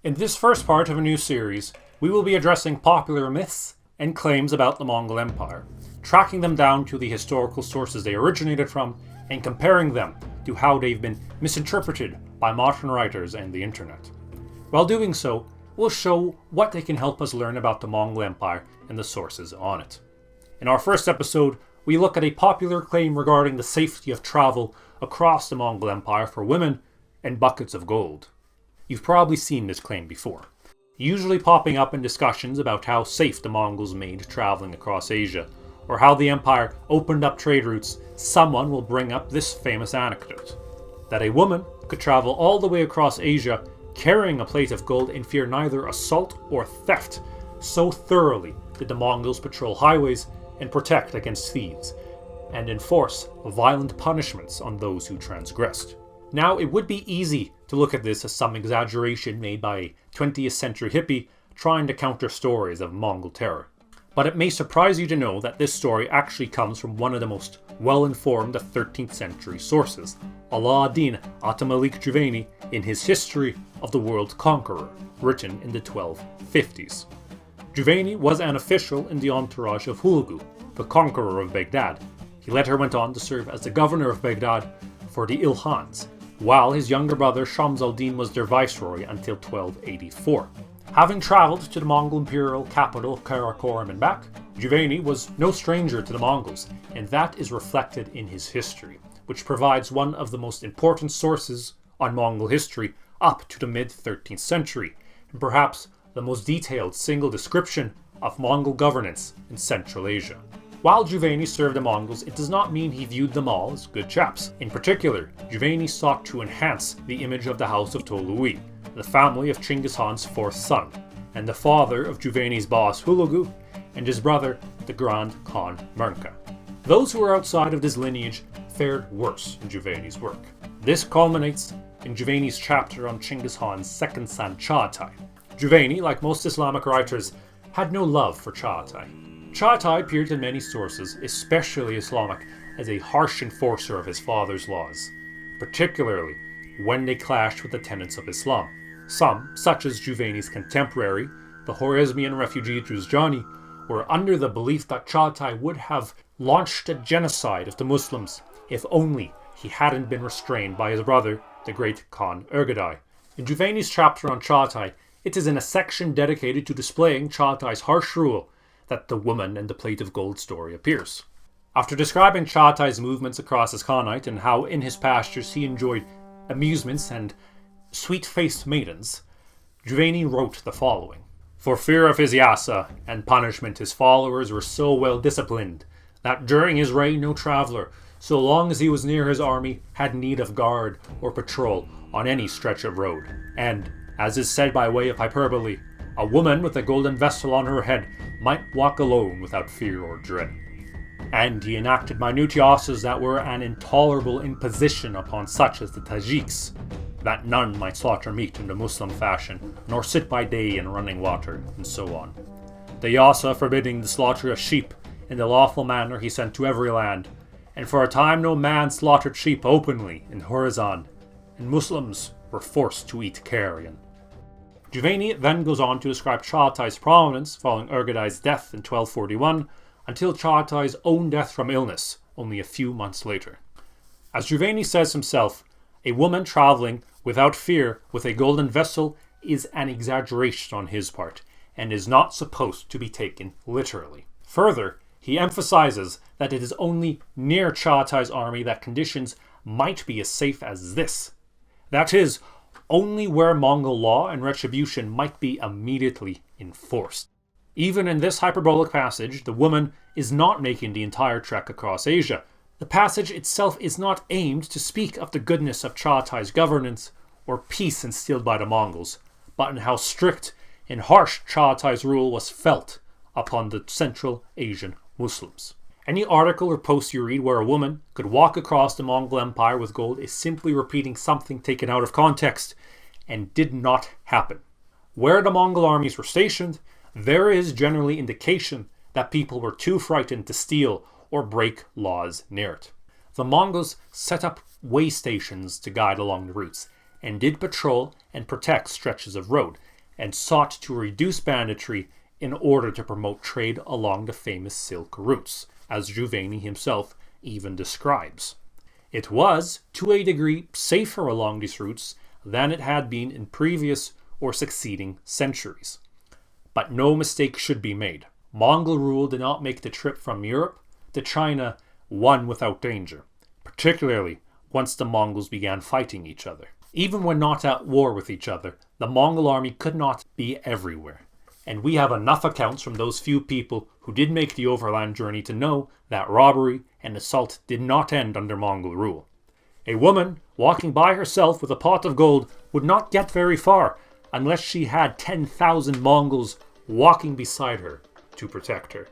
In this first part of a new series, we will be addressing popular myths and claims about the Mongol Empire, tracking them down to the historical sources they originated from, and comparing them to how they've been misinterpreted by modern writers and the internet. While doing so, we'll show what they can help us learn about the Mongol Empire and the sources on it. In our first episode, we look at a popular claim regarding the safety of travel across the Mongol Empire for women and buckets of gold. You've probably seen this claim before, usually popping up in discussions about how safe the Mongols made traveling across Asia, or how the empire opened up trade routes. Someone will bring up this famous anecdote, that a woman could travel all the way across Asia carrying a plate of gold and fear neither assault or theft. So thoroughly did the Mongols patrol highways and protect against thieves, and enforce violent punishments on those who transgressed. Now, it would be easy to look at this as some exaggeration made by a 20th century hippie trying to counter stories of Mongol terror. But it may surprise you to know that this story actually comes from one of the most well-informed of 13th century sources, Ala ad-Din Atamalik Juvayni in his History of the World Conqueror, written in the 1250s. Juvayni was an official in the entourage of Hulagu, the conqueror of Baghdad. He later went on to serve as the governor of Baghdad for the Ilkhans, while his younger brother Shams al-Din was their viceroy until 1284. Having travelled to the Mongol imperial capital Karakorum and back, Juvayni was no stranger to the Mongols, and that is reflected in his history, which provides one of the most important sources on Mongol history up to the mid-13th century, and perhaps the most detailed single description of Mongol governance in Central Asia. While Juvayni served the Mongols, it does not mean he viewed them all as good chaps. In particular, Juvayni sought to enhance the image of the House of Tolui, the family of Chinggis Khan's fourth son, and the father of Juvayni's boss Hulagu, and his brother, the Grand Khan Mernka. Those who were outside of this lineage fared worse in Juvayni's work. This culminates in Juvayni's chapter on Chinggis Khan's second son Chagatai. Juvayni, like most Islamic writers, had no love for Chagatai. Chagatai appeared in many sources, especially Islamic, as a harsh enforcer of his father's laws, particularly when they clashed with the tenets of Islam. Some, such as Juvayni's contemporary, the Khwarezmian refugee Juzjani, were under the belief that Chagatai would have launched a genocide of the Muslims if only he hadn't been restrained by his brother, the great Khan Urgadai. In Juvayni's chapter on Chagatai, it is in a section dedicated to displaying Chagatai's harsh rule that the woman and the plate of gold story appears. After describing Chagatai's movements across his Khanate and how in his pastures he enjoyed amusements and sweet-faced maidens, Juvayni wrote the following. For fear of his yasa and punishment, his followers were so well disciplined that during his reign no traveller, so long as he was near his army, had need of guard or patrol on any stretch of road. And, as is said by way of hyperbole, a woman with a golden vessel on her head might walk alone without fear or dread. And he enacted minute yasas that were an intolerable imposition upon such as the Tajiks, that none might slaughter meat in the Muslim fashion, nor sit by day in running water, and so on. The yasa forbidding the slaughter of sheep in the lawful manner he sent to every land, and for a time no man slaughtered sheep openly in Khorasan, and Muslims were forced to eat carrion. Juvayni then goes on to describe Chagatai's prominence following Urgadai's death in 1241 until Chagatai's own death from illness only a few months later. As Juvayni says himself, a woman travelling without fear with a golden vessel is an exaggeration on his part and is not supposed to be taken literally. Further, he emphasizes that it is only near Chagatai's army that conditions might be as safe as this. That is, only where Mongol law and retribution might be immediately enforced. Even in this hyperbolic passage, the woman is not making the entire trek across Asia. The passage itself is not aimed to speak of the goodness of Chagatai's governance or peace instilled by the Mongols, but in how strict and harsh Chagatai's rule was felt upon the Central Asian Muslims. Any article or post you read where a woman could walk across the Mongol Empire with gold is simply repeating something taken out of context and did not happen. Where the Mongol armies were stationed, there is generally indication that people were too frightened to steal or break laws near it. The Mongols set up way stations to guide along the routes, and did patrol and protect stretches of road, and sought to reduce banditry in order to promote trade along the famous Silk routes, as Juvayni himself even describes. It was, to a degree, safer along these routes than it had been in previous or succeeding centuries. But no mistake should be made. Mongol rule did not make the trip from Europe to China one without danger, particularly once the Mongols began fighting each other. Even when not at war with each other, the Mongol army could not be everywhere. And we have enough accounts from those few people who did make the overland journey to know that robbery and assault did not end under Mongol rule. A woman walking by herself with a pot of gold would not get very far unless she had 10,000 Mongols walking beside her to protect her.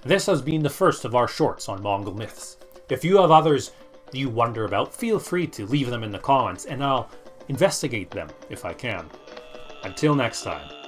This has been the first of our shorts on Mongol myths. If you have others you wonder about, feel free to leave them in the comments and I'll investigate them if I can. Until next time.